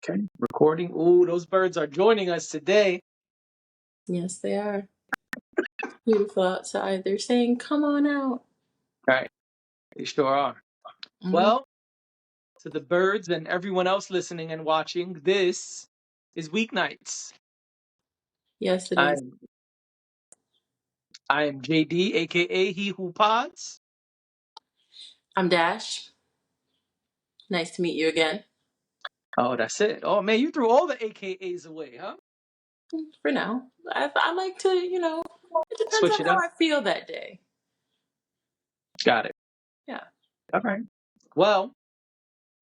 Okay, recording. Ooh, those birds are joining us today. Yes, they are. Beautiful outside. They're saying, come on out. Right, they sure are. Mhm. Well, to the birds and everyone else listening and watching, this is Weeknights. Yes, it is. I'm I am JD, aka He Who Pods. I'm Dash. Nice to meet you again. Oh, that's it. Oh man, you threw all the AKAs away, huh? For now. I like to, it depends Switch on it how up. I feel that day. Got it. Yeah. All right. Well,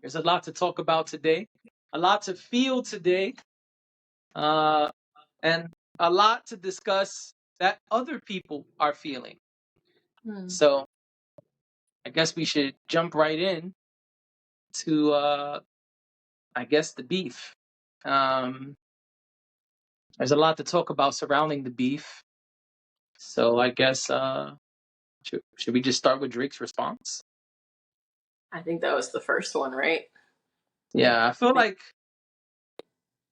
there's a lot to talk about today, a lot to feel today, uh, and a lot to discuss that other people are feeling. Hmm. So I guess we should jump right in to I guess the beef. Um, there's a lot to talk about surrounding the beef. So I guess should we just start with Drake's response? I think that was the first one, right? And Yeah, I feel like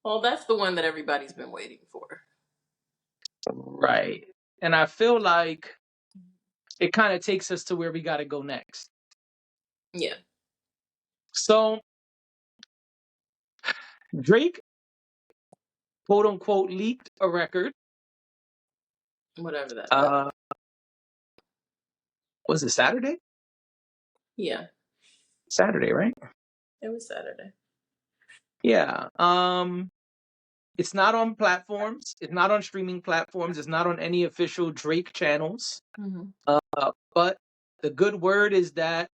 well, that's the one that everybody's been waiting for. right. And I feel like it kind of takes us to where we got to go next. Yeah. So Drake, quote unquote, leaked a record. Whatever that was. Uh, was it Saturday? Yeah. Saturday, right? It was Saturday. Yeah. It's not on platforms. It's not on streaming platforms. It's not on any official Drake channels. Mm-hmm. But the good word is that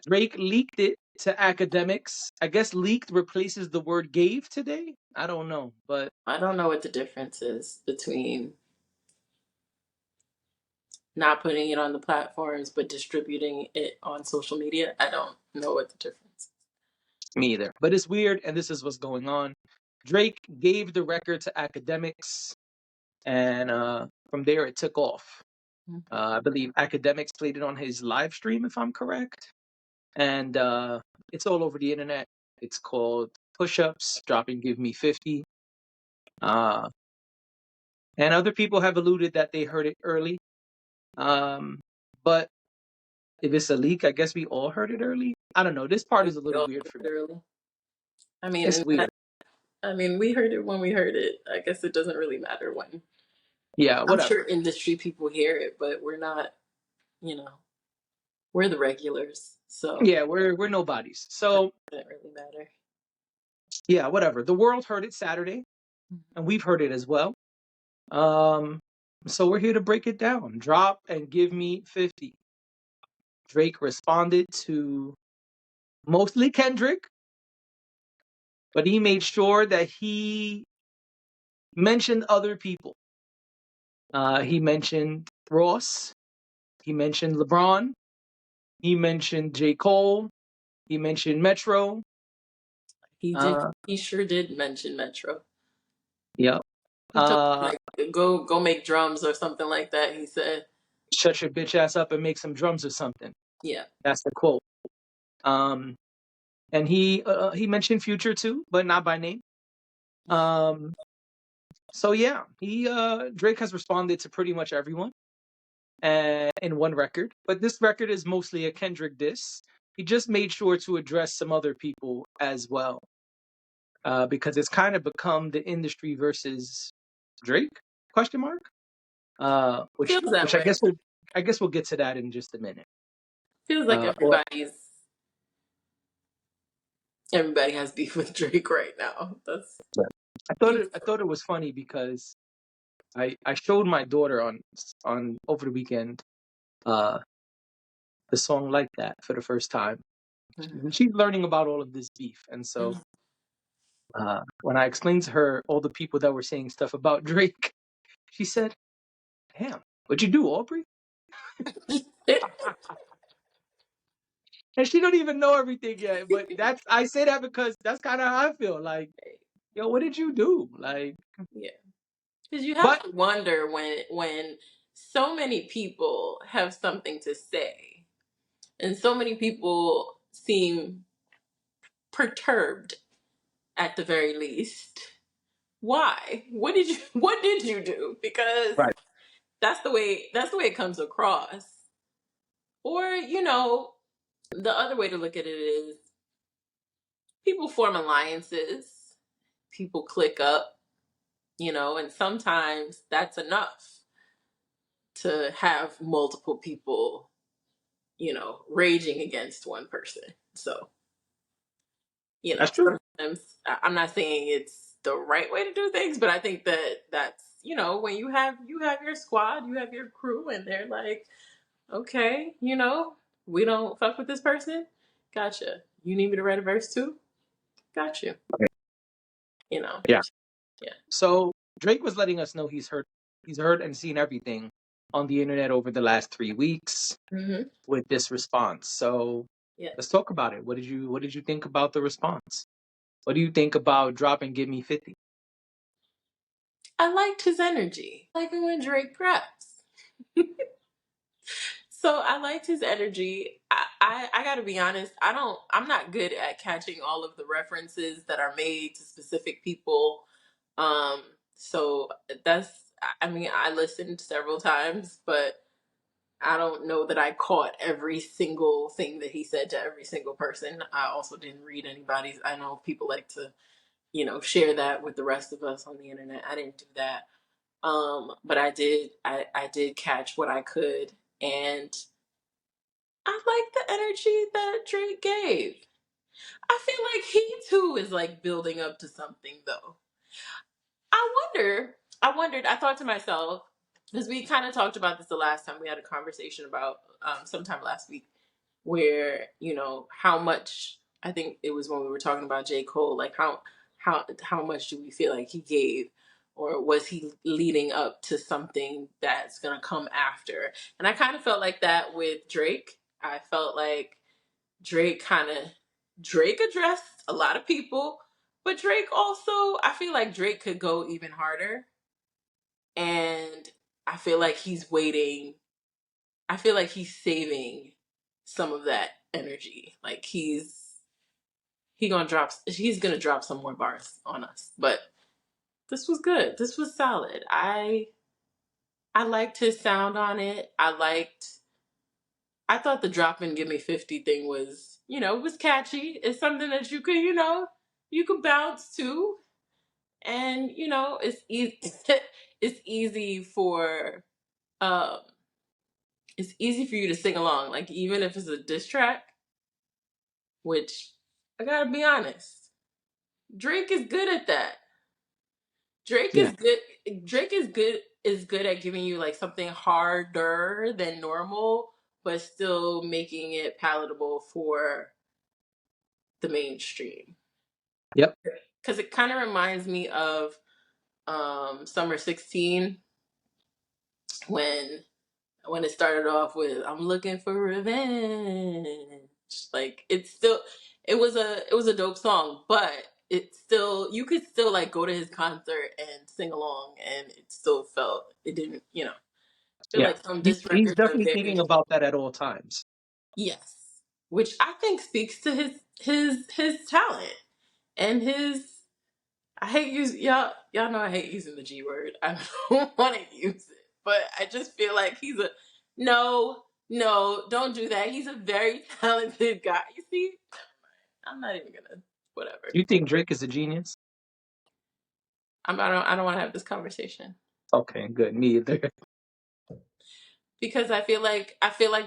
Drake leaked it to academics. I guess leaked replaces the word gave today. I don't know, but I don't know what the difference is between not putting it on the platforms but distributing it on social media. I don't know what the difference me either. But it's weird, and this is what's going on. Drake gave the record to academics, and from there it took off. is. I believe academics played it on his live stream, if I'm correct. And it's all over the internet. It's called Push Ups, Drop and Give Me 50. Uh, and other people have alluded that they heard it early. But if it's a leak, I guess we all heard it early. I don't know. This part is a little weird for me. Early. I mean, It's weird. we heard it when we heard it. I guess it doesn't really matter when. Yeah, I'm sure whatever. industry people hear it, but we're not. You know, we're the regulars, so Yeah, we're nobodies. that So doesn't really matter. yeah, whatever. The world heard it Saturday, and we've heard it as well. Um, so we're here to break it down. Drop and give me 50. Drake responded to mostly Kendrick, but he made sure that he mentioned other people. He mentioned Ross. He mentioned LeBron. He mentioned J. Cole. He mentioned Metro. He did. Uh, He sure did mention Metro. yep. He told him, Uh, like, go make drums or something like that. He said, Shut your bitch ass up and make some drums or something. "Yeah, That's the quote. Um, and he mentioned Future too, but not by name. Um, so yeah, he Drake has responded to pretty much everyone in one record, but this record is mostly a Kendrick diss. He just made sure to address some other people as well, because it's kind of become the industry versus Drake question mark. Which feels that which I way. guess we'll get to that in just a minute. Feels like Or everybody has beef with Drake right now. That's I thought it was funny because I showed my daughter on over the weekend uh the song Like That for the first time. She's learning about all of this beef, and so when I explained to her all the people that were saying stuff about Drake, she said, "Damn, what'd you do, Aubrey?" And she don't even know everything yet. But I say that because that's kind of how I feel. Like, yo, what did you do? Like, yeah. Because you have but to wonder when so many people have something to say, and so many people seem perturbed at the very least. Why? What did you do? Because Right. that's the way it comes across. Or, the other way to look at it is people form alliances, people click up, and sometimes that's enough to have multiple people, raging against one person. So, That's true. sometimes I'm not saying it's the right way to do things, but I think that that's, when you have your squad, you have your crew, and they're like, okay, we don't fuck with this person. Gotcha. You need me to write a verse too? Got you. Okay. You know. Yeah. Yeah. So Drake was letting us know he's heard and seen everything on the internet over the last 3 weeks Hmm. with this response. So Yeah. let's talk about it. What did you think about the response? What do you think about drop and give me 50? I liked his energy. I like it when Drake preps. So I liked his energy. I gotta be honest, I'm not good at catching all of the references that are made to specific people. Um, so that's I mean, I listened several times, but I don't know that I caught every single thing that he said to every single person. I also didn't read anybody's. I know people like to, share that with the rest of us on the internet. I didn't do that. But I did catch what I could, and I like the energy that Drake gave. I feel like he too is like building up to something though. I thought to myself, because we kind of talked about this the last time we had a conversation about sometime last week, where, how much, I think it was when we were talking about J. Cole, like how much do we feel like he gave? Or was he leading up to something that's gonna come after? And I kind of felt like that with Drake. I felt like Drake addressed a lot of people, but Drake also, I feel like Drake could go even harder. And I feel like he's waiting. I feel like he's saving some of that energy. Like he's gonna drop some more bars on us. But this was good. This was solid. I liked his sound on it. I thought the drop and give me 50 thing was, it was catchy. It's something that you could bounce to. And, it's easy it's easy for um it's easy for you to sing along, like even if it's a diss track, which I gotta be honest, Drake is good at that. Drake Yeah. is good. Drake is good at giving you like something harder than normal, but still making it palatable for the mainstream. Yep. Because it kind of reminds me of Summer 16 when it started off with "I'm looking for revenge." Like it was a dope song, but you could still like go to his concert and sing along, and it didn't feel Yeah. like some He's diss he's records are definitely very. thinking about that at all times. Yes, which I think speaks to his talent and his. I hate using y'all know I hate using the G word. I don't want to use it, but I just feel like he's a no, don't do that. He's a very talented guy. You see, I'm not even gonna whatever. You think Drake is a genius? I don't want to have this conversation Okay, good. Me either. because I feel like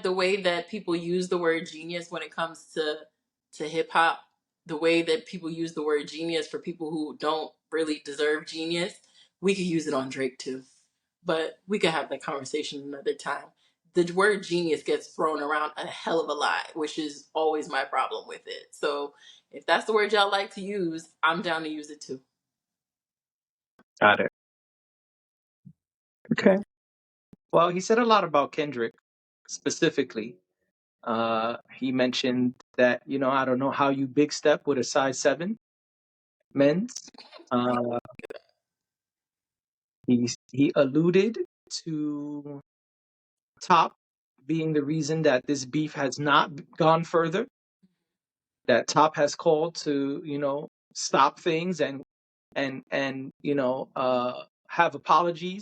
the way that people use the word genius when it comes to hip hop, the way that people use the word genius for people who don't really deserve genius, we could use it on Drake too. But we could have that conversation another time. The word genius gets thrown around a hell of a lot, which is always my problem with it. So if that's the word y'all like to use, I'm down to use it too. Got it. Okay. Well, he said a lot about Kendrick specifically. He mentioned that, I don't know how you big step with a size 7 men's. Uh, he alluded to Top being the reason that this beef has not gone further. That Top has called to, stop things and have apology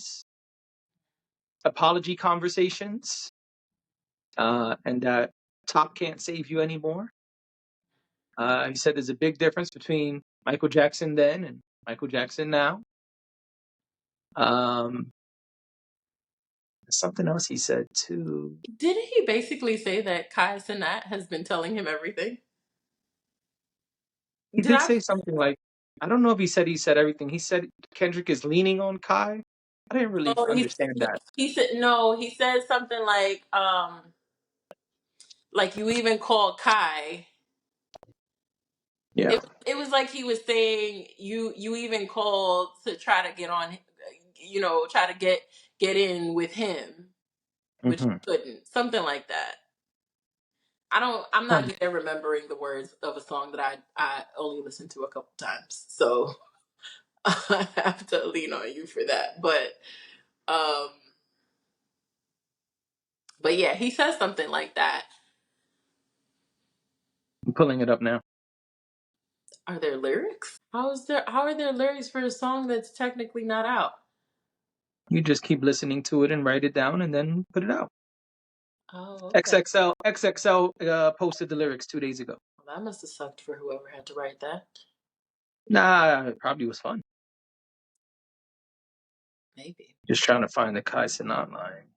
conversations, and that top can't save you anymore. He said there's a big difference between Michael Jackson then and Michael Jackson now. Um, Something else he said too. Didn't he basically say that Kai Cenat has been telling him everything? He Did did I? say something like, I don't know if he said everything. He said Kendrick is leaning on Kai. I didn't really Oh, understand that. he said no. He said something like you even called Kai. Yeah. It was like he was saying you even called to try to get on, try to get in with him, which you Hmm. couldn't. Something like that. I'm not good at remembering the words of a song that I only listened to a couple times, so I have to lean on you for that. Um, but yeah, he says something like that. I'm pulling it up now. Are there lyrics? How are there lyrics for a song that's technically not out? You just keep listening to it and write it down and then put it out. Oh, okay. XXL posted the lyrics 2 days ago. Well, that must have sucked for whoever had to write that. Nah, it probably was fun. Maybe. Just trying to find the Kai Cenat line.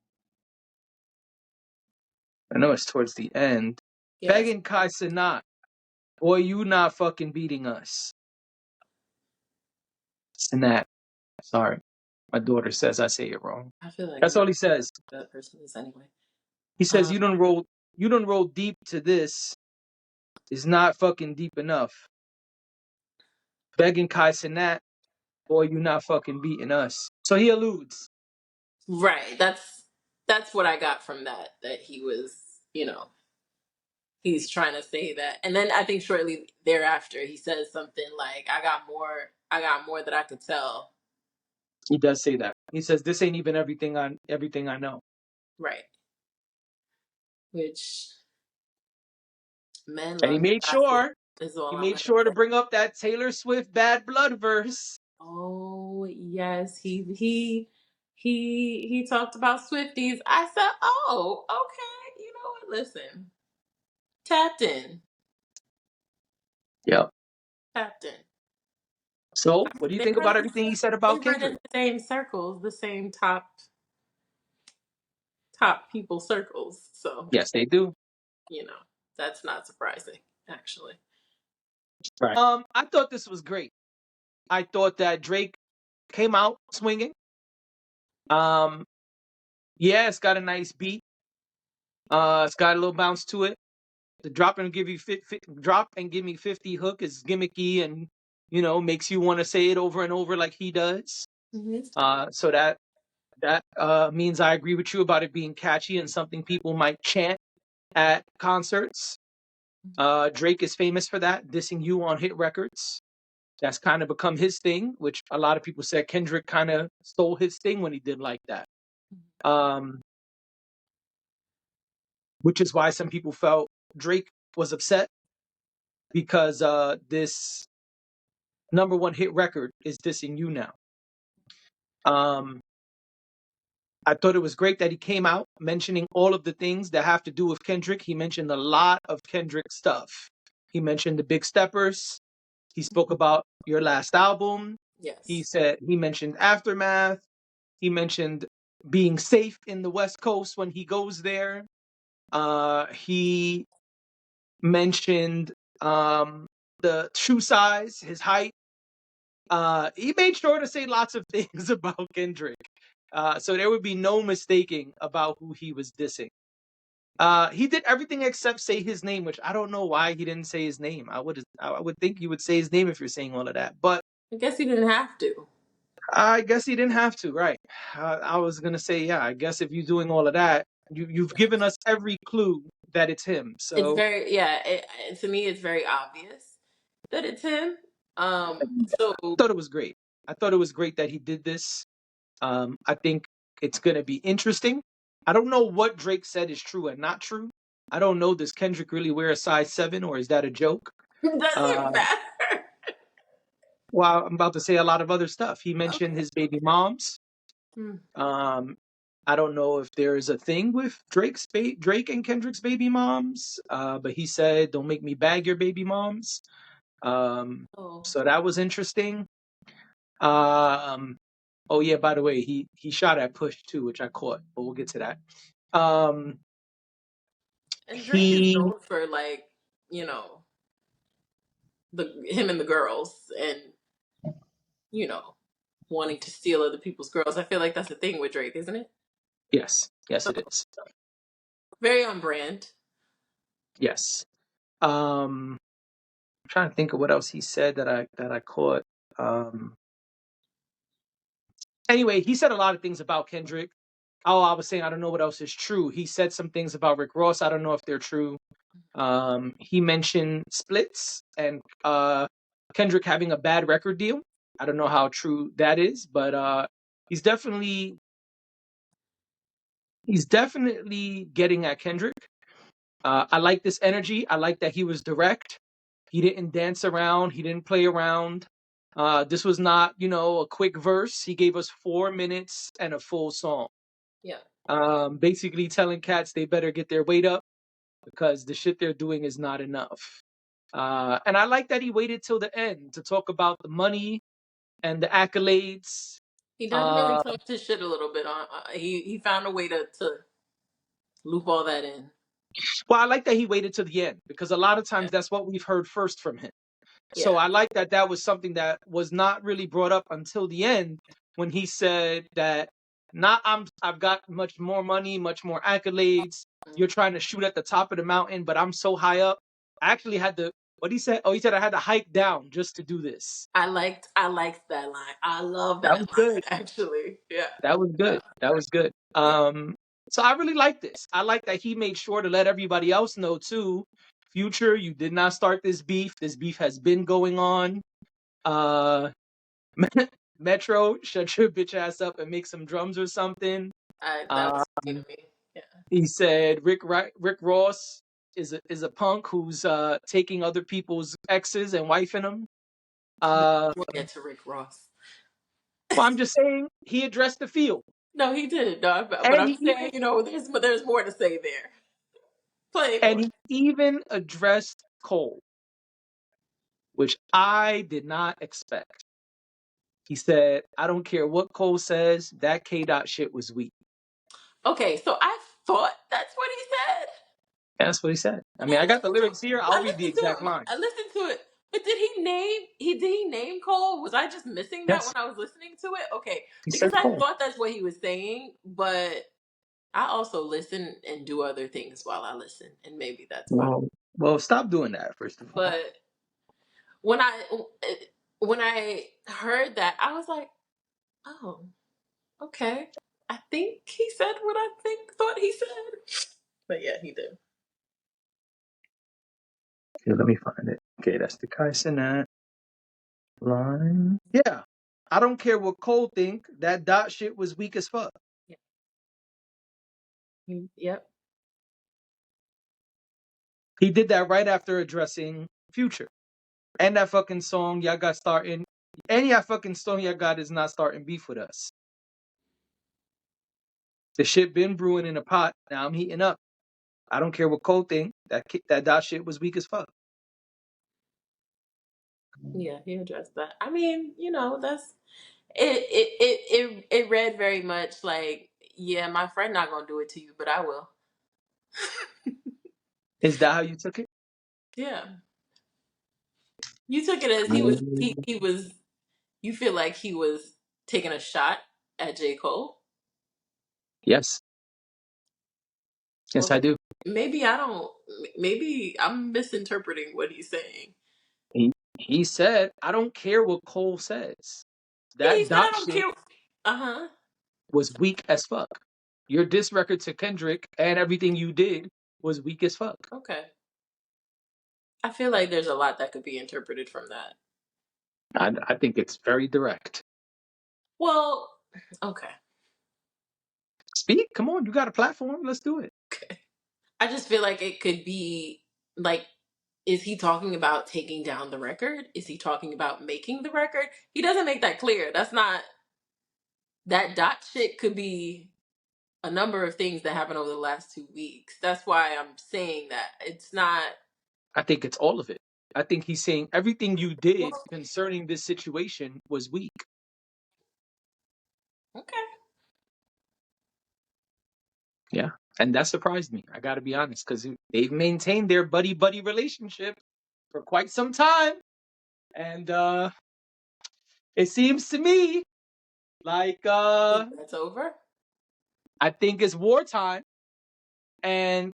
I know it's towards the end. Yes. Begging Kai Cenat, boy, you not fucking beating us. Cenat. Sorry. My daughter says I say it wrong. I feel like That's I'm all not he says. who that person is anyway. He says Uh, you don't roll deep to this is not fucking deep enough. Begging Kai Cenat, boy, you not fucking beating us. So he alludes. right. That's what I got from that. That he was, he's trying to say that, and then I think shortly thereafter he says something like, I got more that I could tell." He does say that. He says this ain't even everything I know. Right. Which men And he love made gossip sure is all he I'm made gonna sure to say. bring up that Taylor Swift Bad Blood verse. Oh yes, he talked about Swifties. I said, "Oh, okay. You know what? Listen, tapped in, Yep. tapped in." So what do you They think run about everything he said they about run in Kendrick? the same circles, the same top people circles. So Yes, they do. you know that's not surprising, actually. Right. I thought this was great. I thought that Drake came out swinging. Um, yeah, it's got a nice beat. It's got a little bounce to it. The drop and give me 50 hook is gimmicky and makes you want to say it over and over like he does. Hmm. So that means I agree with you about it being catchy and something people might chant at concerts. Drake is famous for that, dissing you on hit records. That's kind of become his thing, which a lot of people said Kendrick kind of stole his thing when he did like that. Um, which is why some people felt Drake was upset because this number one hit record is dissing you now. Um, I thought it was great that he came out mentioning all of the things that have to do with Kendrick. He mentioned a lot of Kendrick stuff. He mentioned the Big Steppers. He spoke about your last album. Yes. He mentioned Aftermath. He mentioned being safe in the West Coast when he goes there. He mentioned the shoe size, his height. He made sure to say lots of things about Kendrick. So there would be no mistaking about who he was dissing. He did everything except say his name, which I don't know why he didn't say his name. I would think you would say his name if you're saying all of that, but I guess he didn't have to. I guess he didn't have to, right? I was gonna say, yeah. I guess if you're doing all of that, you've given us every clue that it's him. It's So very, yeah. To me, it's very obvious that it's him. So I thought it was great. I thought it was great that he did this. I think it's gonna be interesting. I don't know what Drake said is true and not true. I don't know. Does Kendrick really wear a size 7 or is that a joke? does Uh, it matter? Well, I'm about to say a lot of other stuff. He mentioned Okay. his baby moms. Hmm. Um, I don't know if there is a thing with Drake and Kendrick's baby moms, but he said, "Don't make me bag your baby moms." Oh. So that was interesting. Um, oh yeah, by the way, he shot at Push too, which I caught, but we'll get to that. Um, And Drake is he known for like, you know, the him and the girls and, you know, wanting to steal other people's girls. I feel like that's the thing with Drake, isn't it? yes, So it is. very on brand. Yes. I'm trying to think of what else he said that I caught. Um, anyway, he said a lot of things about Kendrick. Oh, I was saying I don't know what else is true. He said some things about Rick Ross. I don't know if they're true. He mentioned splits and Kendrick having a bad record deal. I don't know how true that is, but he's definitely he's definitely getting at Kendrick. I like this energy. I like that he was direct. He didn't dance around. He didn't play around. This was not, a quick verse. He gave us 4 minutes and a full song. Yeah. Basically telling cats they better get their weight up because the shit they're doing is not enough. And I like that he waited till the end to talk about the money and the accolades. He definitely Uh, talked his shit a little bit on. He found a way to loop all that in. well, I like that he waited to the end because a lot of Yeah. times that's what we've heard first from him. So Yeah. I like that that was something that was not really brought up until the end when he said that not I've got much more money, much more accolades. You're trying to shoot at the top of the mountain, but I'm so high up. I actually had to what he said? Oh, he said I had to hike down just to do this. I liked that line. I love That that was line good. actually. Yeah. That was Yeah. good. That was good. Yeah. So I really like this. I like that he made sure to let everybody else know too. Future, you did not start this beef. This beef has been going on. Uh Metro, shut your bitch ass up and make some drums or something. That Uh, was funny to me. Yeah. he said Rick Ross is a punk who's taking other people's exes and wifing them. Uh, We'll get to Rick Ross. well, I'm just saying he addressed the field, No, he did. No, but and I'm he even saying, there's more to say there. Plenty and more. he even addressed Cole, which I did not expect. He said, "I don't care what Cole says. That K dot shit was weak." Okay, so I thought that's what he said. That's what he said. I And I mean, I got the listened to lyrics here. I'll I read the listened to exact it. line. I listened to it. But did he name Cole? Was I just missing that when Yes, I was listening to it? Okay. he Because said I Cole. thought that's what he was saying, but I also listen and do other things while I listen, and maybe that's why. Well, stop doing that first of all. But when I when I heard that, I was like, "Oh, okay. I think he said what I thought he said." But yeah, he did. Here, let me find it. Okay, that's the Kaisenat line. Yeah, I don't care what Cole think. That dot shit was weak as fuck. Yeah. Yep. He did that right after addressing Future. And that fucking song y'all got starting. Any that fucking song y'all got is not starting beef with us. The shit been brewing in a pot. Now I'm heating up. I don't care what Cole think. That dot shit was weak as fuck. Yeah, he addressed that. I mean, that's it read very much like, yeah, my friend not gonna do it to you, but I will. Is that how you took it? Yeah. You took it as he was you feel like he was taking a shot at J. Cole? Yes. Well Yes, I then do. maybe I'm misinterpreting what he's saying. He said, I don't care what Cole says. Yeah, he That said I dot don't shit care. Uh-huh. was weak as fuck. Your diss record to Kendrick and everything you did was weak as fuck. Okay. I feel like there's a lot that could be interpreted from that. I think it's very direct. Well, okay. Speak, come on, you got a platform, let's do it. I just feel like it could be like Is he talking about taking down the record? Is he talking about making the record? He doesn't make that clear. That's not, that dot shit could be a number of things that happened over the last 2 weeks. That's why I'm saying that it's not. I think it's all of it. I think he's saying everything you did concerning this situation was weak. Okay. Yeah. And that surprised me. I got to be honest, because they've maintained their buddy buddy relationship for quite some time. And it seems to me like Think that's over? I think it's wartime and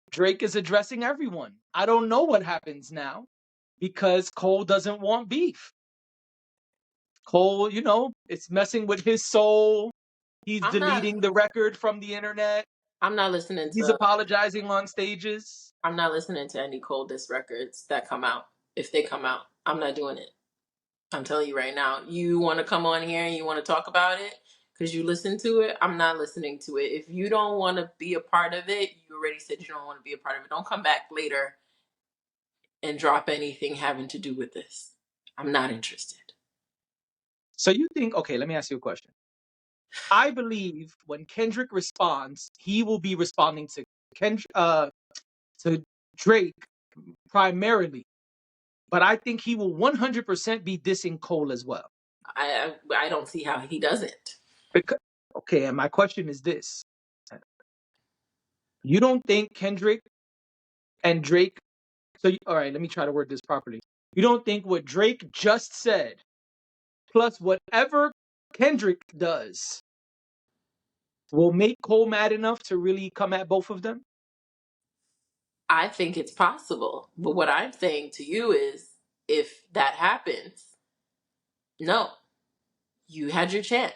Drake is addressing everyone. I don't know what happens now because Cole doesn't want beef. Cole, it's messing with his soul. He's I'm not. deleting the record from the internet. I'm not listening He's to. apologizing on stages. I'm not listening to any cold disc records that come out. If they come out, I'm not doing it. I'm telling you right now. You want to come on here and you want to talk about it because you listen to it. I'm not listening to it. If you don't want to be a part of it, you already said you don't want to be a part of it. Don't come back later and drop anything having to do with this. I'm not interested. So you think, okay, let me ask you a question. I believe when Kendrick responds, he will be responding to Drake primarily, but I think he will 100% be dissing Cole as well. I don't see how he doesn't. Because, okay, and my question is this: you don't think Kendrick and Drake? All right, let me try to word this properly. You don't think what Drake just said, plus whatever Kendrick does, will make Cole mad enough to really come at both of them? I think it's possible. But what I'm saying to you is if that happens, no, you had your chance.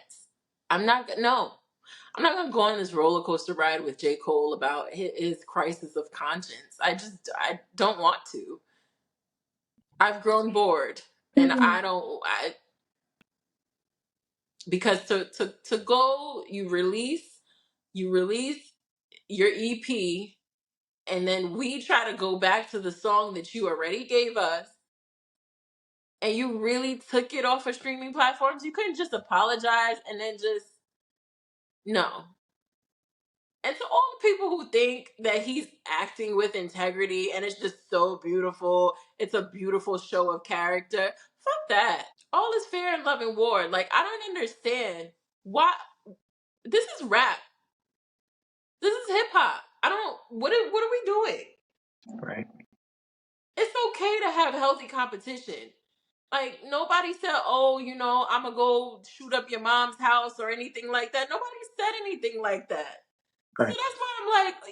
No. I'm not gonna go on this roller coaster ride with J. Cole about his crisis of conscience. I don't want to. I've grown bored, and I don't. Because to go, you release your EP, and then we try to go back to the song that you already gave us, and you really took it off of streaming platforms. You couldn't just apologize and then just no. And to all the people who think that he's acting with integrity and it's just so beautiful, it's a beautiful show of character. Fuck that. All is fair in love and war. Like, I don't understand why. This is rap. This is hip hop. I don't. What are we doing? Right. It's okay to have healthy competition. Like, nobody said, "Oh, I'm gonna go shoot up your mom's house" or anything like that. Nobody said anything like that. So Right. that's why I'm like,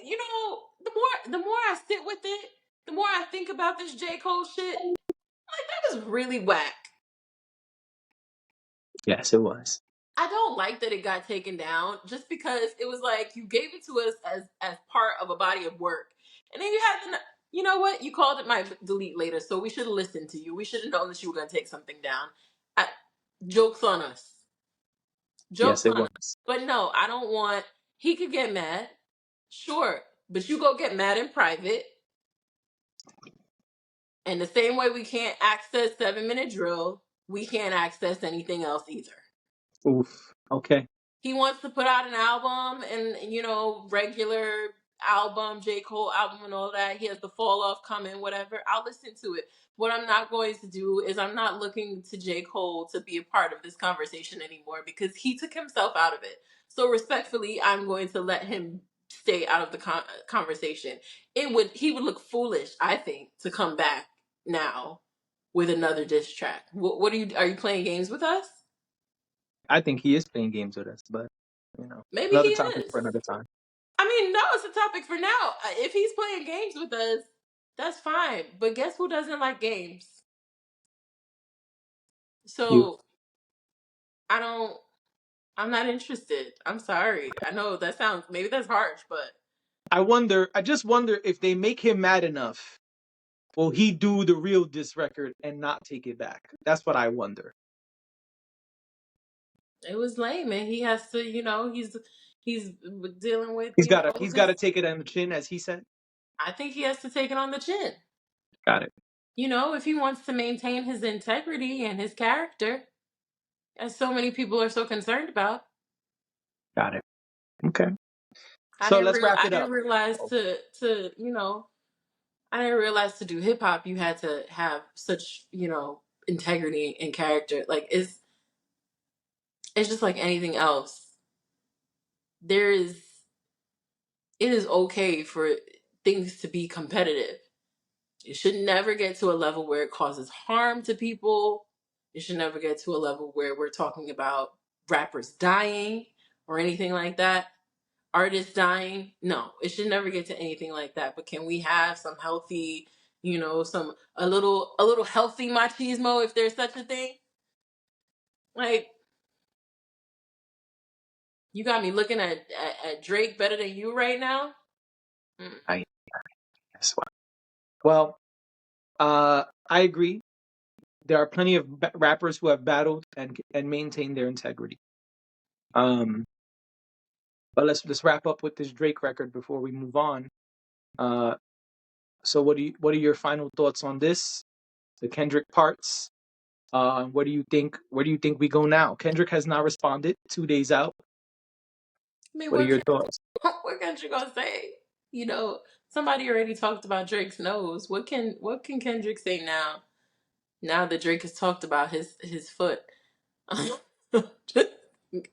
the more I sit with it, the more I think about this J. Cole shit. Like, that was really whack. Yes, it was. I don't like that it got taken down just because it was like you gave it to us as part of a body of work. And then you had the, you know what? You called it my delete later, so we should have listened to you. We should have known that you were going to take something down. Jokes on us. Yes, Jokes it on us. was. But no, I don't want, he could get mad. Sure. But you go get mad in private. And the same way we can't access 7 Minute Drill, we can't access anything else either. Oof. Okay. He wants to put out an album and, regular album, J. Cole album and all that. He has the fall off coming, whatever. I'll listen to it. What I'm not going to do is I'm not looking to J. Cole to be a part of this conversation anymore because he took himself out of it. So respectfully, I'm going to let him stay out of the conversation. He would look foolish, I think, to come back now with another diss track. What are you playing games with us? I think he is playing games with us, but Maybe he another topic is. for another time. I mean, no, it's a topic for now. If he's playing games with us, that's fine. But guess who doesn't like games? You. So I'm not interested. I'm sorry. I know that sounds, maybe that's harsh, but I just wonder if they make him mad enough, will he do the real diss record and not take it back? That's what I wonder. it was lame. And he has to, he's dealing with, He's got to his, take it on the chin, as he said. I think he has to take it on the chin. Got it. You know, if he wants to maintain his integrity and his character, as so many people are so concerned about. Got it. Okay. So let's wrap I it didn't up. realize Oh, to I didn't realize to do hip hop you had to have such, integrity and character. Like it's just like anything else. There is it is okay for things to be competitive. It should never get to a level where it causes harm to people. It should never get to a level where we're talking about rappers dying or anything like that. Artists dying. No, it should never get to anything like that. But can we have some healthy, some a little healthy machismo if there's such a thing? Like you got me looking at Drake better than you right now. Mm. I guess what? Well, I agree. There are plenty of rappers who have battled and maintained their integrity. Um, but let's wrap up with this Drake record before we move on. Uh, so what are your final thoughts on this? The Kendrick parts. What do you think? Where do you think we go now? Kendrick has not responded. 2 days out. I mean, What are your thoughts? what can you gonna say? You know, somebody already talked about Drake's nose. What can Kendrick say now? Now that Drake has talked about his foot. Well,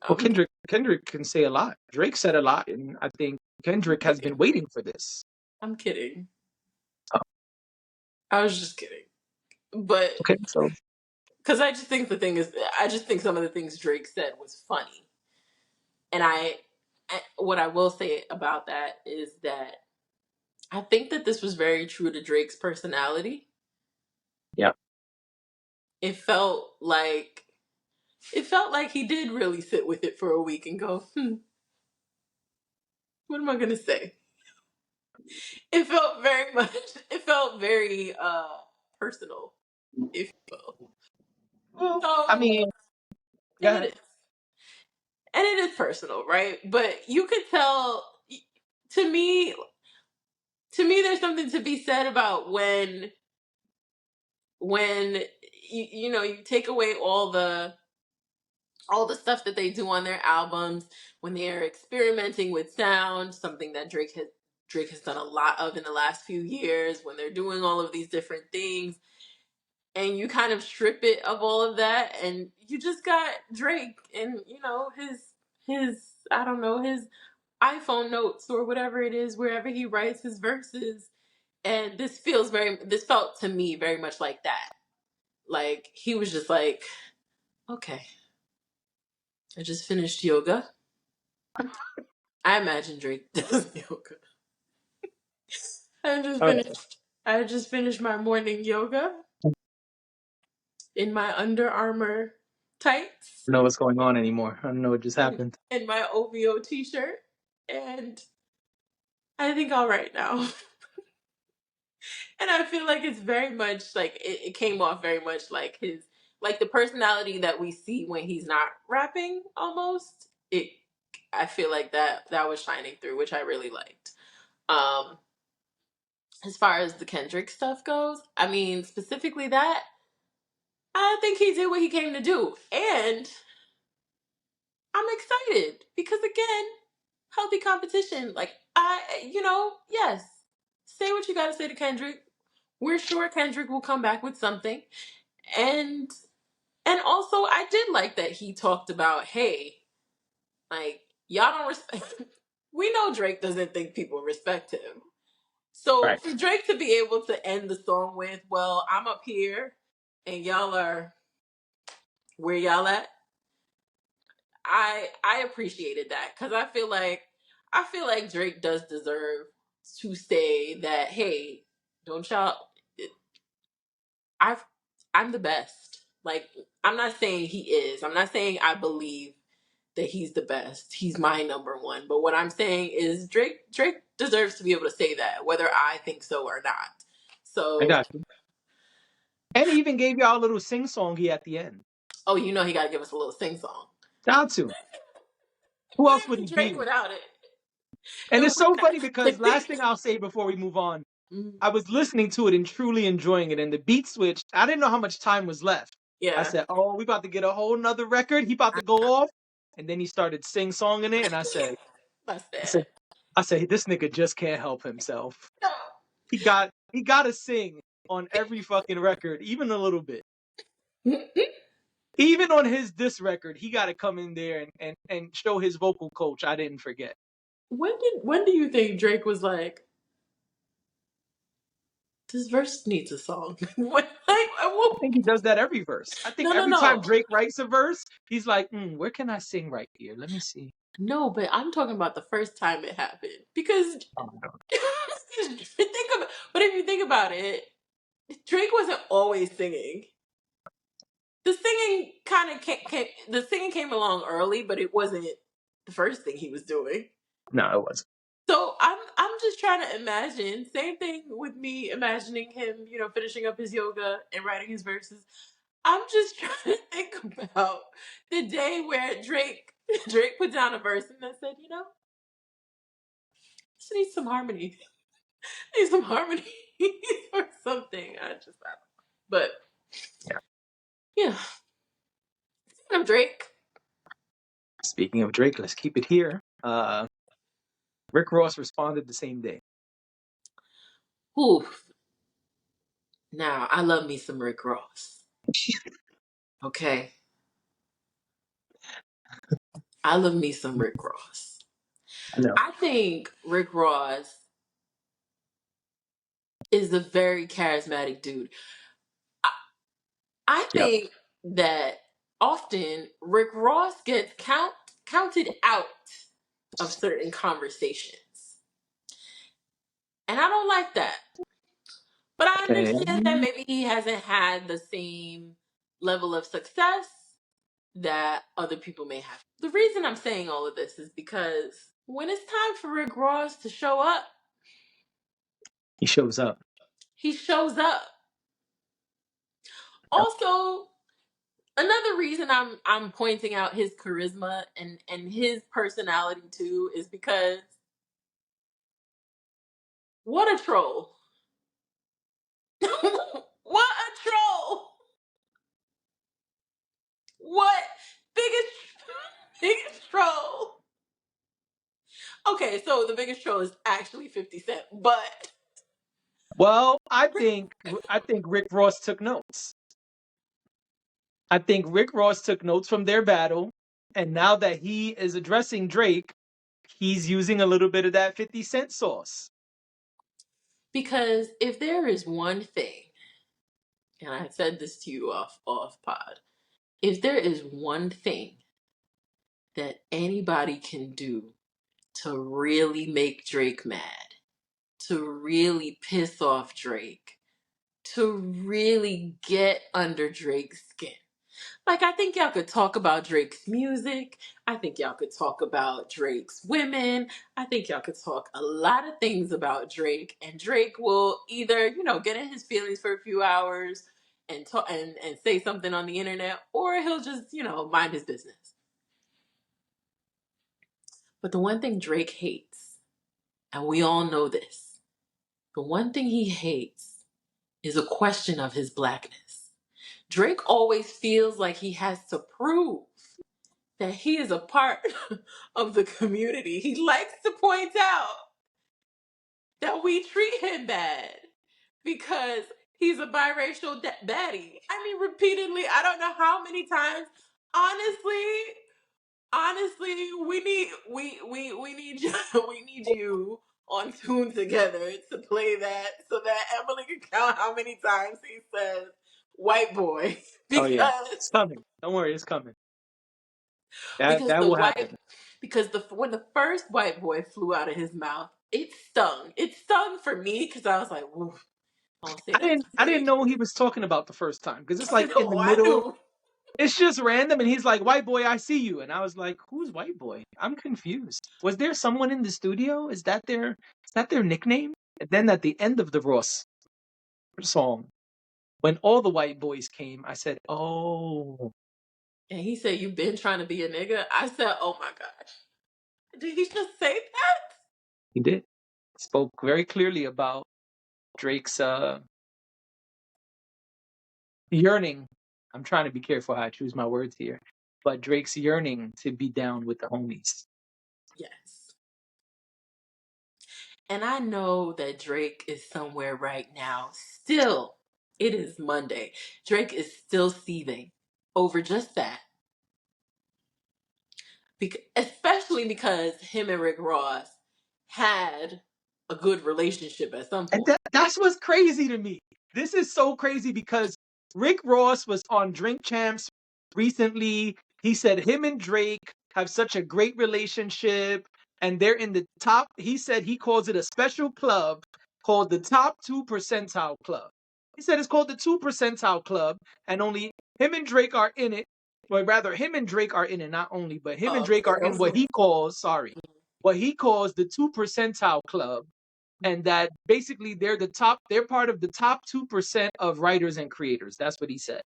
I'm, Kendrick can say a lot. Drake said a lot, and I think I'm Kendrick has been kidding. waiting for this. I'm kidding. Oh, I was just kidding. But okay, so because I just think some of the things Drake said was funny. And what I will say about that is that I think that this was very true to Drake's personality. yeah. It felt like he did really sit with it for a week and go, what am I gonna say? It felt very much it felt very personal, if you will. Well, I So mean, go and it ahead. is. And it is personal, right? But you could tell to me there's something to be said about when you take away all the stuff that they do on their albums, when they're experimenting with sound, something that Drake has done a lot of in the last few years, when they're doing all of these different things, and you kind of strip it of all of that, and you just got Drake and his I don't know, his iPhone notes or whatever it is, wherever he writes his verses. And this felt to me very much like that. Like he was just like, okay, I just finished yoga. I imagine Drake does yoga. I just All right. finished. I just finished my morning yoga in my Under Armour I tights don't know what's going on anymore. I don't know what just and happened. my OVO t-shirt, and I think I'll write now. And I feel like it's very much like it came off very much like the personality that we see when he's not rapping almost. I feel like that was shining through, which I really liked. Um as far as the Kendrick stuff goes, I mean, specifically that, I think he did what he came to do. And I'm excited because again, healthy competition. Like yes. Say what you got to say to Kendrick. We're sure Kendrick will come back with something. And also I did like that he talked about, hey, like y'all don't respect we know Drake doesn't think people respect him. So Right. for Drake to be able to end the song with, well, I'm up here and y'all are where y'all at, I appreciated that because I feel like Drake does deserve to say that, hey, don't y'all I've I'm the best. Like I'm not saying he is. I'm not saying I believe that he's the best. He's my number one. But what I'm saying is Drake deserves to be able to say that, whether I think so or not. I So, got you. And he even gave y'all a little sing songy at the end. oh, he got to give us a little sing song. Got to. Who else Wouldn't would be he Drake be? without it. And It it's would so funny not. because last thing I'll say before we move on, I was listening to it and truly enjoying it, and the beat switched. I didn't know how much time was left. I Yeah. said, "Oh, we about to get a whole nother record. He about to go off." And then he started sing-songing it, and That's I sad. said, I said, this nigga just can't help himself. No. He got to sing on every fucking record, even a little bit. Even on his diss record, he got to come in there and show his vocal coach. I didn't forget. When do you think Drake was like, this verse needs a song? I think he does that every verse. I think No, no, every time no. Drake writes a verse, he's like, where can I sing right here? Let me see. No, but I'm talking about the first time it happened. Because Oh, no. but if you think about it, Drake wasn't always singing. The singing kind of the singing came along early, but it wasn't the first thing he was doing. No, it wasn't. So I'm just trying to imagine. Same thing with me imagining him, finishing up his yoga and writing his verses. I'm just trying to think about the day where Drake put down a verse and then said, just need some harmony. Need some harmony or something. I don't know. But Yeah. yeah. Speaking of Drake. Speaking of Drake, let's keep it here. Rick Ross responded the same day. Oof. Now, I love me some Rick Ross. Okay. I love me some Rick Ross. I know. I think Rick Ross is a very charismatic dude. I Yep. think that often Rick Ross gets counted out of certain conversations. And I don't like that. But I Okay. understand that maybe he hasn't had the same level of success that other people may have. The reason I'm saying all of this is because when it's time for Rick Ross to show up, He shows up. he shows up. Yep. Also, another reason I'm pointing out his charisma and his personality too is because what a troll. What a troll. What biggest troll. Okay, so the biggest troll is actually 50 Cent, but Well, I think Rick Ross took notes. I think Rick Ross took notes from their battle, and now that he is addressing Drake, he's using a little bit of that 50 Cent sauce. because if there is one thing, and I said this to you off pod, if there is one thing that anybody can do to really make Drake mad, to really piss off Drake, to really get under Drake's skin. Like, I think y'all could talk about Drake's music. I think y'all could talk about Drake's women. I think y'all could talk a lot of things about Drake, and Drake will either, get in his feelings for a few hours and talk and say something on the internet, or he'll just, mind his business. But the one thing Drake hates, and we all know this, the one thing he hates is a question of his blackness. Drake always feels like he has to prove that he is a part of the community. He likes to point out that we treat him bad because he's a biracial baddie. I mean, repeatedly, I don't know how many times. Honestly, we need you, we need you on Tune Together to play that so that Emily can count how many times he says white boy Oh yeah, because it's coming. Don't worry, it's coming. That because that the will white happen. because the when the first white boy flew out of his mouth, it stung. It stung for me because I was like, "Oof, don't say that to I didn't Drake." know he was talking about the first time because it's like in the Oh, I middle. knew. It's just random, and he's like, "White boy, I see you," and I was like, "Who's white boy?" I'm confused. Was there someone in the studio? Is that their nickname? And then at the end of the Ross song, when all the white boys came, I said, "Oh, And he said, "You been trying to be a nigga?" I said, "Oh my gosh, did he just say that?" he did." Spoke very clearly about Drake's yearning. I'm trying to be careful how I choose my words here, but Drake's yearning to be down with the homies. Yes. And I know that Drake is somewhere right now. Still, it is Monday. Drake is still seething over just that. Especially because him and Rick Ross had a good relationship at some And point. that's what's crazy to me. This is so crazy because Rick Ross was on Drink Champs recently. He said him and Drake have such a great relationship and they're in the top. He said he calls it a special club called the Top 2 Percentile Club. He said it's called the 2 Percentile Club and only him and Drake are in it. Or rather, him and Drake are in it, not only, but him and Oh, Drake okay. are in what he calls the 2 Percentile Club, and that basically they're part of the top 2% of writers and creators. That's what he said.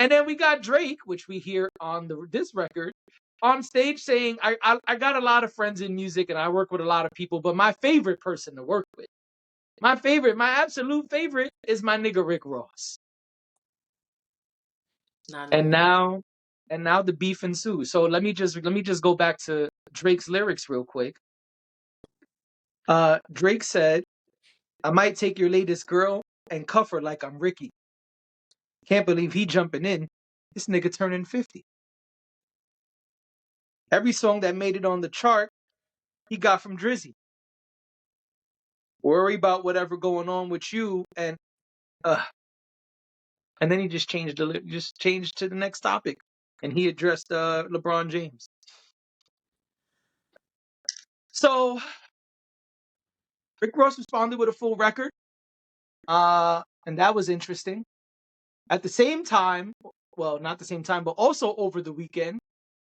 And then we got Drake, which we hear on this record, on stage saying, I got a lot of friends in music and I work with a lot of people, but my favorite person to work with, my absolute favorite is my nigga Rick Ross. Not And only. now the beef ensues. So let me just go back to Drake's lyrics real quick. Drake said, I might take your latest girl and cuff her like I'm Ricky. Can't believe he jumping in. This nigga turning 50. Every song that made it on the chart, he got from Drizzy. Worry about whatever going on with you, uh and then he just changed to the next topic, and he addressed LeBron James. So Rick Ross responded with a full record, and that was interesting. At the same time, well, not the same time, but also over the weekend,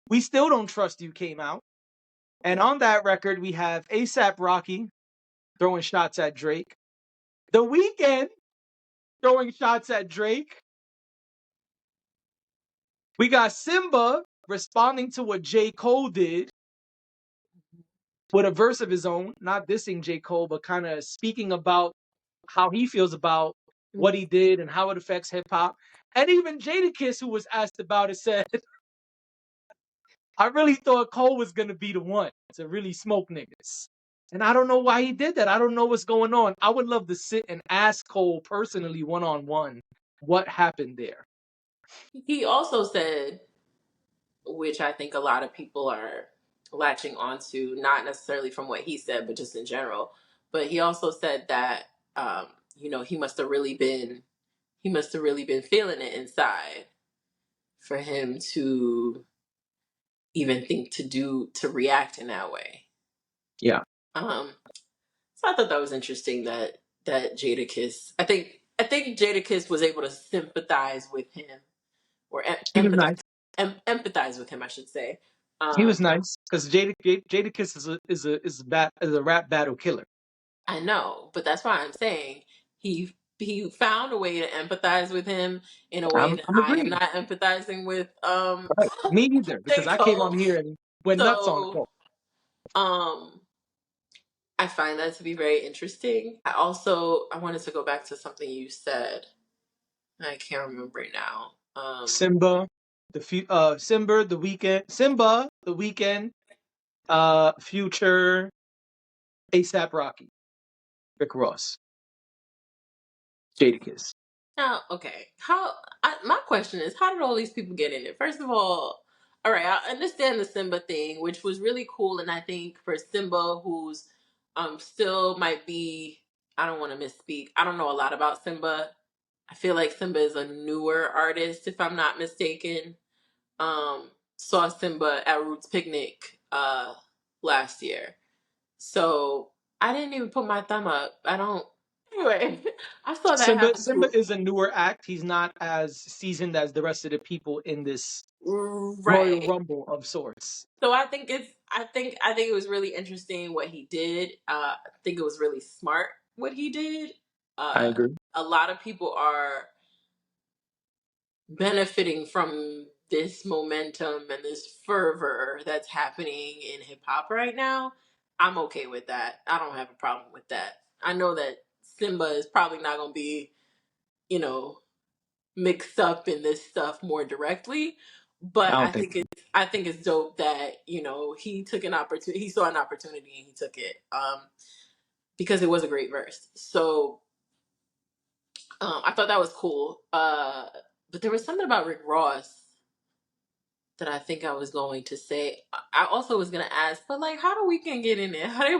We Still Don't Trust You came out. And on that record, we have ASAP Rocky throwing shots at Drake. The Weeknd throwing shots at Drake. We got Simba responding to what J. Cole did with a verse of his own, not dissing J. Cole, but kind of speaking about how he feels about what he did and how it affects hip hop. And even Jadakiss, who was asked about it, said, I really thought Cole was going to be the one to really smoke niggas. And I don't know why he did that. I don't know what's going on. I would love to sit and ask Cole personally, one on one, what happened there. He also said, which I think a lot of people are latching onto, not necessarily from what he said, but just in general. But he also said that, he must have really been feeling it inside for him to even think to react in that way. Yeah. Um, so I thought that was interesting that Jadakiss. I think Jadakiss was able to sympathize with him or He was nice. empathize with him, I should say. He Um, was nice because Jadakiss is a rap battle killer. I know, but that's why I'm saying he found a way to empathize with him in a way that I'm I am agreed. not empathizing with Right. Me either, because J. I came on Cole. here and went nuts on So Cole. um I find that to be very interesting. I wanted to go back to something you said. I can't remember it now. Simba, Simba, the Weekend, Future, ASAP Rocky, Rick Ross, Jadakiss. Now, okay. My question is, how did all these people get in it? First of all right, I understand the Simba thing, which was really cool, and I think for Simba, who's still might be, I don't want to misspeak. I don't know a lot about Simba. I feel like Simba is a newer artist, if I'm not mistaken. Saw Simba at Roots Picnic last year. So I didn't even put my thumb up. I don't. Anyway, I saw that happen Simba too. is a newer act. He's not as seasoned as the rest of the people in this Royal Right. Rumble of sorts. So I think it was really interesting what he did. I think it was really smart what he did. I Uh, agree. a lot of people are benefiting from this momentum and this fervor that's happening in hip hop right now. I'm okay with that. I don't have a problem with that. I know that Simba is probably not going to be, you know, mixed up in this stuff more directly. I But don't think. I think it's dope that, you know, he took an opportunity. He saw an opportunity and he took it. Because it was a great verse. So I thought that was cool. But there was something about Rick Ross that I think I was going to say. I also was going to ask, but like, how do Weeknd get in there? How they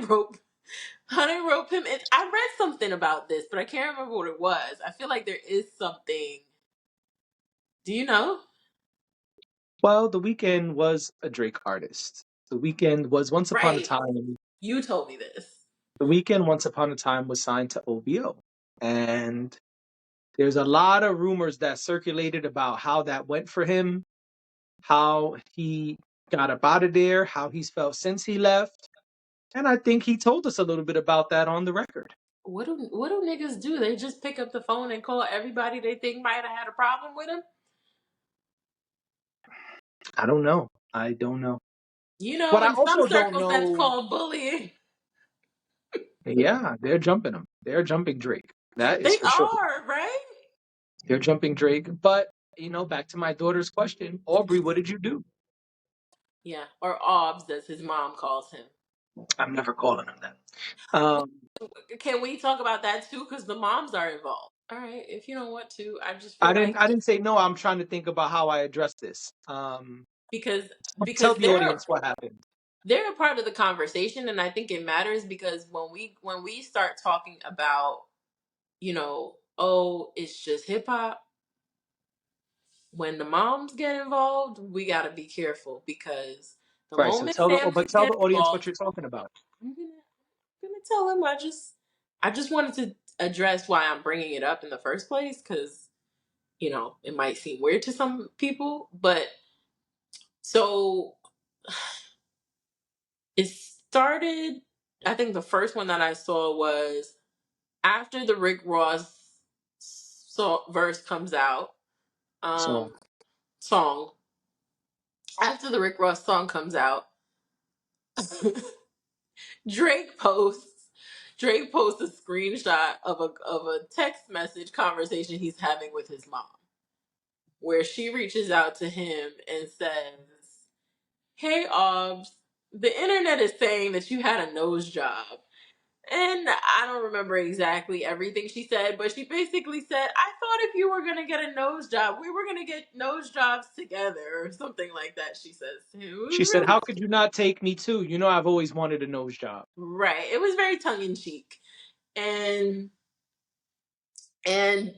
rope him in? I read something about this, but I can't remember what it was. I feel like there is something. Do you know? Well, The Weeknd was a Drake artist. The Weeknd was once upon a Right. time. You told me this. The Weeknd once upon a time was signed to OVO, and there's a lot of rumors that circulated about how that went for him, how he got up out of there, how he's felt since he left. And I think he told us a little bit about that on the record. What do niggas do? They just pick up the phone and call everybody they think might have had a problem with him? I don't know. I don't know. You know, What I in some also don't circles that's know, called bullying. yeah, they're jumping him. They're jumping Drake. That is They for sure. are, right? They're jumping Drake. But, back to my daughter's question, Aubrey, what did you do? Yeah. Or Obs, as his mom calls him. I'm never calling him that. Um, Can we talk about that too? Because the moms are involved. All right. If you don't want to, I just I feel didn't. like I didn't say no. I'm trying to think about how I address this. because Tell because the audience what happened. they're a part of the conversation, and I think it matters because when we start talking about, you know, oh, it's just hip hop. When the moms get involved, we got to be careful because the Right. So moment tell the but families tell get the audience what involved, you're talking about. I'm gonna tell him. I just wanted to address why I'm bringing it up in the first place because, you know, it might seem weird to some people, but so it started. I think the first one that I saw was after the Rick Ross verse comes out, So song. After the Rick Ross song comes out, Drake posts Drake posts a screenshot of a text message conversation he's having with his mom, where she reaches out to him and says, "Hey, Obs, the internet is saying that you had a nose job." And I don't remember exactly everything she said, but she basically said, "I thought if you were going to get a nose job, we were going to get nose jobs together," or something like that, she says to him. It she was said, really "How could you not take me too? I've always wanted a nose job." right. It was very tongue in cheek. And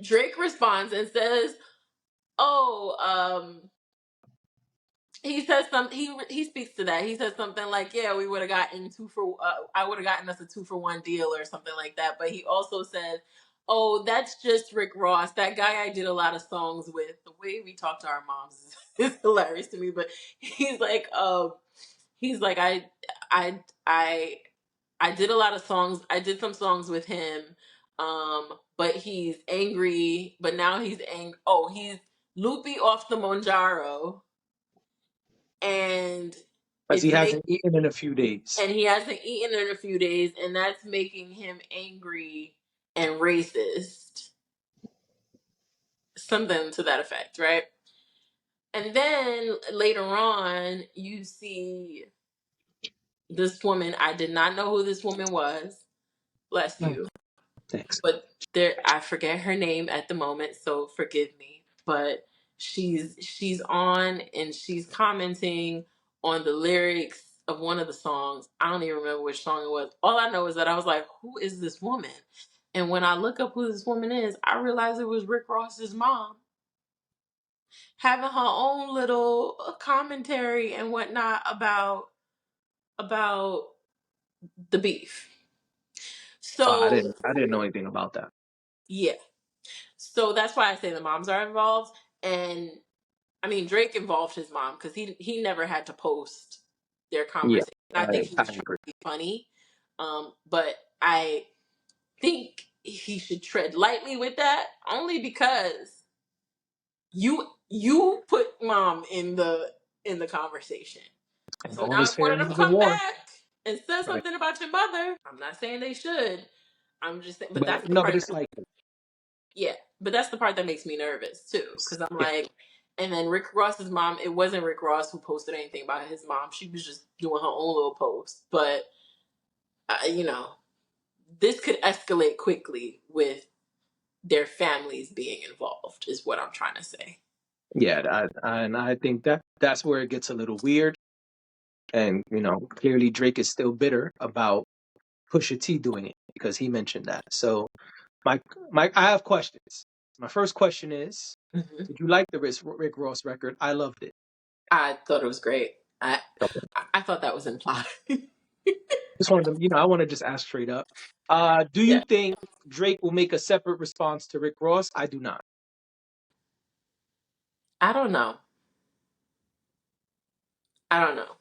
Drake responds and says, "Oh, he says something. He speaks to that. He says something like, "Yeah, we would have gotten I would have gotten us a 2-for-1 deal or something like that." But he also said, "Oh, that's just Rick Ross. That guy I did a lot of songs with." The way we talk to our moms is hilarious to me. But he's like, he's like, I, I, I did a lot of songs. I did some songs with him. But he's angry. But now he's angry. Oh, he's loopy off the Monjaro and Because he it's make hasn't eaten in a few days. and he hasn't eaten in a few days, and that's making him angry and racist, something to that effect, right? And then later on, you see this woman. I did not know who this woman was. Bless Mm, you. thanks. But there, I forget her name at the moment, so forgive me. But she's on and she's commenting on the lyrics of one of the songs. I don't even remember which song it was. All I know is that I was like, who is this woman? And when I look up who this woman is, I realized it was Rick Ross's mom having her own little commentary and whatnot about the beef. Wow, I So didn't. I didn't know anything about that. yeah. So that's why I say the moms are involved. And I mean, Drake involved his mom because he never had to post their Yeah, conversation. I I, think he I was trying agree. to be funny. But I think he should tread lightly with that only because you put mom in the conversation. And So all now is if one fair of in them love and come war. back and says Right. something about your mother, I'm not saying they should. I'm just saying, but that's But the no, but part. it's like, Yeah, but that's the part that makes me nervous too, because I'm yeah, like, and then Rick Ross's mom. It wasn't Rick Ross who posted anything about his mom. She was just doing her own little post. But you know, this could escalate quickly with their families being involved. Is what I'm trying to say. yeah, and I think that's where it gets a little weird. And clearly Drake is still bitter about Pusha T doing it because he mentioned that. So my I have questions. My first question is, Hmm. did you like the Rick Ross record? I loved it. I thought it was great. I Okay. I thought that was implied. Just wanted to, I want to just ask straight up. Do you Yeah, think Drake will make a separate response to Rick Ross? I do not. I don't know. I don't know.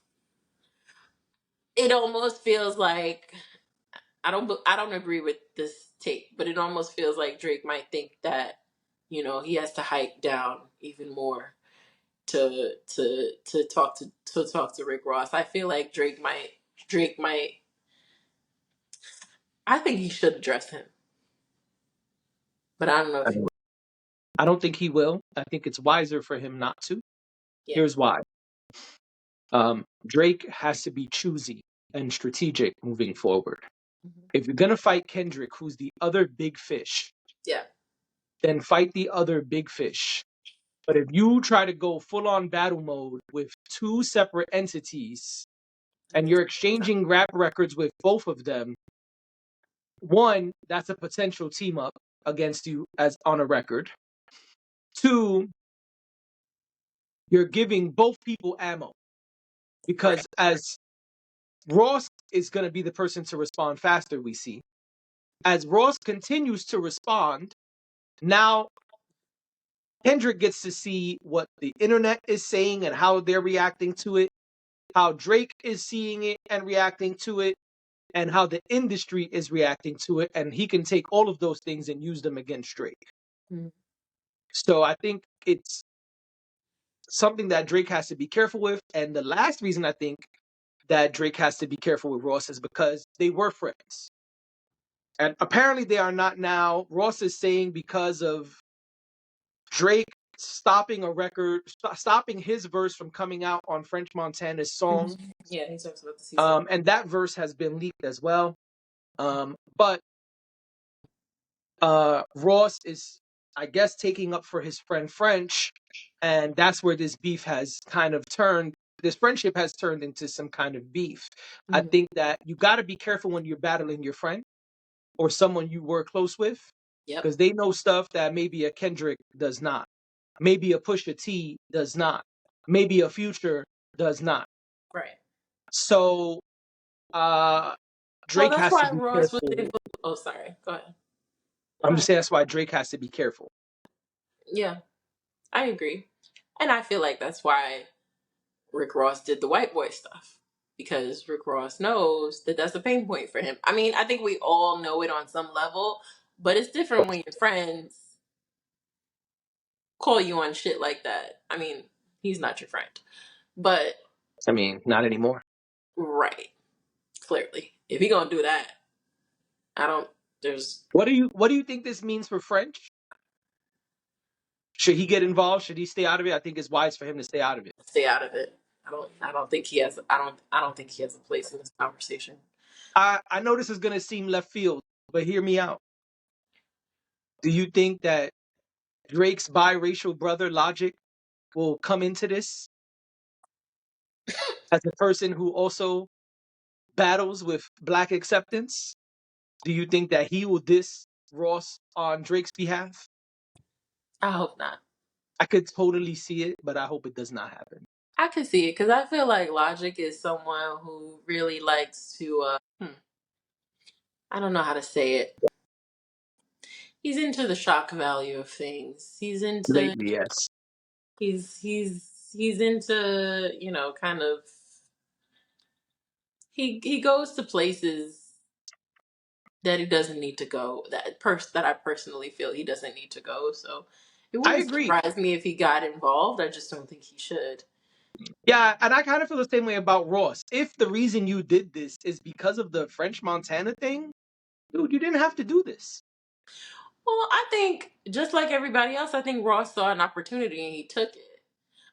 It almost feels like I don't agree with this take, but it almost feels like Drake might think that he has to hike down even more to talk to Rick Ross. I feel like Drake might I think he should address him, but I don't know I if he don't, will. I don't think he will. I think it's wiser for him not to. Yeah. Here's why. Drake has to be choosy and strategic moving forward. Mhm. If you're gonna fight Kendrick, who's the other big fish, Yeah. then fight the other big fish. But if you try to go full on battle mode with two separate entities And and you're exchanging rap records with both of them, one, that's a potential team up against you as on a record. Two, you're giving both people ammo right. because as Ross is going to be the person to respond faster, we see. As Ross continues to respond, now Kendrick gets to see what the internet is saying and how they're reacting to it, how Drake is seeing it and reacting to it, and how the industry is reacting to it. And he can take all of those things and use them against Drake. Mhm. So I think it's something that Drake has to be careful with. And the last reason I think that Drake has to be careful with Ross is because they were friends. And apparently they are not now. Ross is saying because of Drake stopping a record, stopping his verse from coming out on French Montana's song. Mhm. Yeah, he talks about the season. And that verse has been leaked as well. But Ross is, I guess, taking up for his friend French. And that's where this beef has kind of turned. This friendship has turned into some kind of beef. I Mhm. think that you got to be careful when you're battling your friend or someone you were close with Yep. because they know stuff that maybe a Kendrick does not. Maybe a Pusha T does not. Maybe a Future does not. Right. So uh Well, Drake that's has to why be Ross was careful. able. Oh, sorry. Go ahead. Go I'm just ahead. saying that's why Drake has to be careful. Yeah, I agree, and I feel like that's why Rick Ross did the white boy stuff because Rick Ross knows that that's a pain point for him. I mean, I think we all know it on some level, but it's different when your friends call you on shit like that. I mean, he's not your friend, but I mean, not anymore. right, clearly, if he gonna do that, I don't. There's What do you think this means for French? Should he get involved? Should he stay out of it? I think it's wise for him to stay out of it. stay out of it. I don't think he has. I don't think he has a place in this conversation. I know this is gonna seem left field, but hear me out. Do you think that Drake's biracial brother Logic will come into this as a person who also battles with black acceptance? Do you think that he will diss Ross on Drake's behalf? I hope not. I could totally see it, but I hope it does not happen. I can see it because I feel like Logic is someone who really likes to. I don't know how to say it. He's into the shock value of things. Lately, yes. He's into kind of he goes to places that he doesn't need to go. That I personally feel he doesn't need to go. So it I wouldn't agree. surprise me if he got involved. I just don't think he should. Yeah, and I kind of feel the same way about Ross. If the reason you did this is because of the French Montana thing, Dude, you didn't have to do this. Well, I think just like everybody else, I think Ross saw an opportunity and he took it.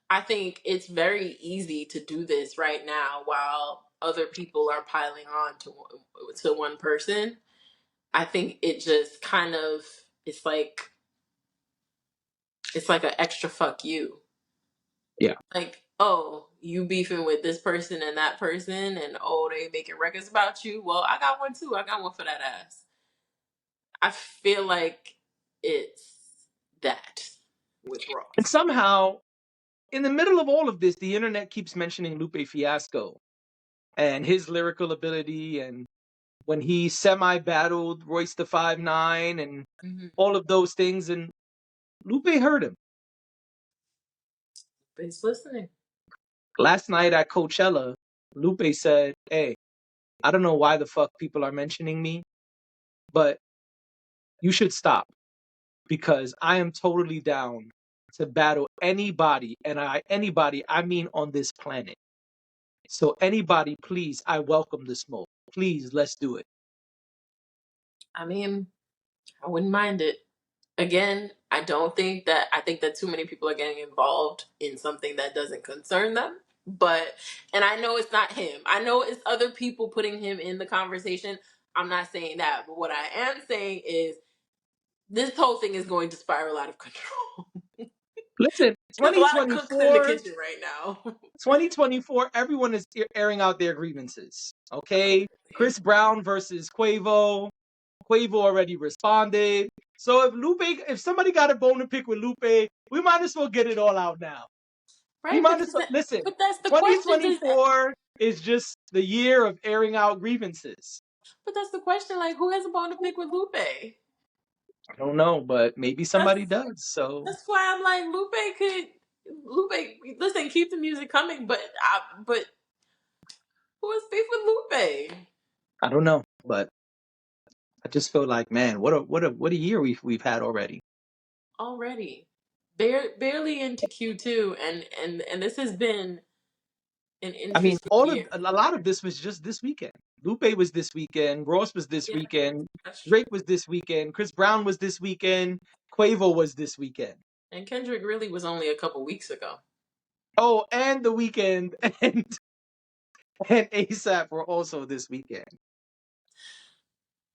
I think it's very easy to do this right now while other people are piling on to one person. I think it just kind of it's like an extra fuck you. Yeah. Like, oh, you beefing with this person and that person, and oh, they making records about you. Well, I got one too. I got one for that ass. I feel like it's that with And Ross. somehow, in the middle of all of this, the internet keeps mentioning Lupe Fiasco and his lyrical ability, and when he semi-battled Royce the 5'9" and Mm-hmm. all of those things, and Lupe heard him. But he's listening. Last night at Coachella, Lupe said, "Hey, I don't know why the fuck people are mentioning me, but you should stop because I am totally down to battle anybody, and anybody I mean on this planet. So anybody, please, I welcome the smoke. Please, let's do it." I mean, I wouldn't mind it. Again, I think that too many people are getting involved in something that doesn't concern them. But and I know it's not him. I know it's other people putting him in the conversation. I'm not saying that, but what I am saying is this whole thing is going to spiral out of control. Listen, There's a lot of cooks in the 2024, kitchen right now. 2024, everyone is airing out their grievances. Okay? Apparently. Chris Brown versus Quavo. Quavo already responded. So if somebody got a bone to pick with Lupe, we might as well get it all out now. We Right, might as well listen. but that's the question. 2024 is just the year of airing out grievances. But that's the question. Like, who has a bone to pick with Lupe? I don't know, but maybe That's somebody does. So that's why I'm like Lupe. Listen, keep the music coming, but who has beef with Lupe I don't know, but I just feel like, man, what a year we've had already. already? Barely into Q2, and this has been an I mean, interesting all of year. a lot of this was just this weekend. Lupe was this weekend. Ross was this Yeah, weekend. that's true. Drake was this weekend. Chris Brown was this weekend. Quavo was this weekend. And Kendrick really was only a couple weeks ago. Oh, and the weekend and ASAP were also this weekend.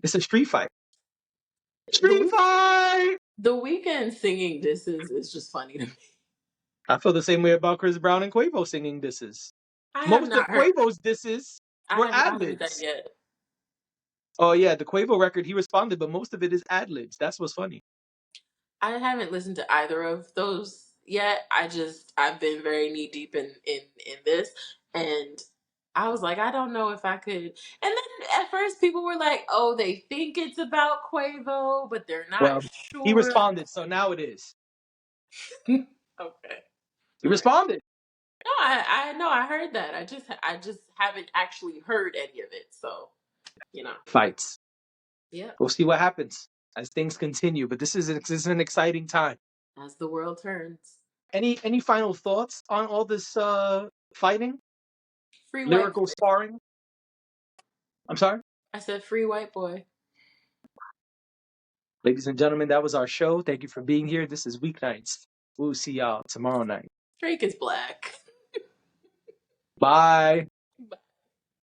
It's a street fight. The Street fight. the weekend singing this is just funny to me. I feel the same way about Chris Brown and Quavo singing disses. I have Most of not heard. Quavo's disses I were have ad not heard that libs. yet. Oh yeah, the Quavo record he responded, but most of it is ad libs. That's what's funny. I haven't listened to either of those yet. I've been very knee deep in this, and I was like, I don't know if I could. And then at first, people were like, "Oh, they think it's about Quavo, but they're not Well, he sure." responded, so now it is. Okay, He all right. responded. No, I know I heard that. I just haven't actually heard any of it. So you know, Fights. yeah. We'll see what happens as things continue. But this is an exciting time. As the world turns, Any final thoughts on all this fighting, free white lyrical boy. sparring? I'm sorry, I said free white boy. ladies and gentlemen. That was our show. Thank you for being here. This is Weeknights. We'll see y'all tomorrow night. Drake is black. Bye.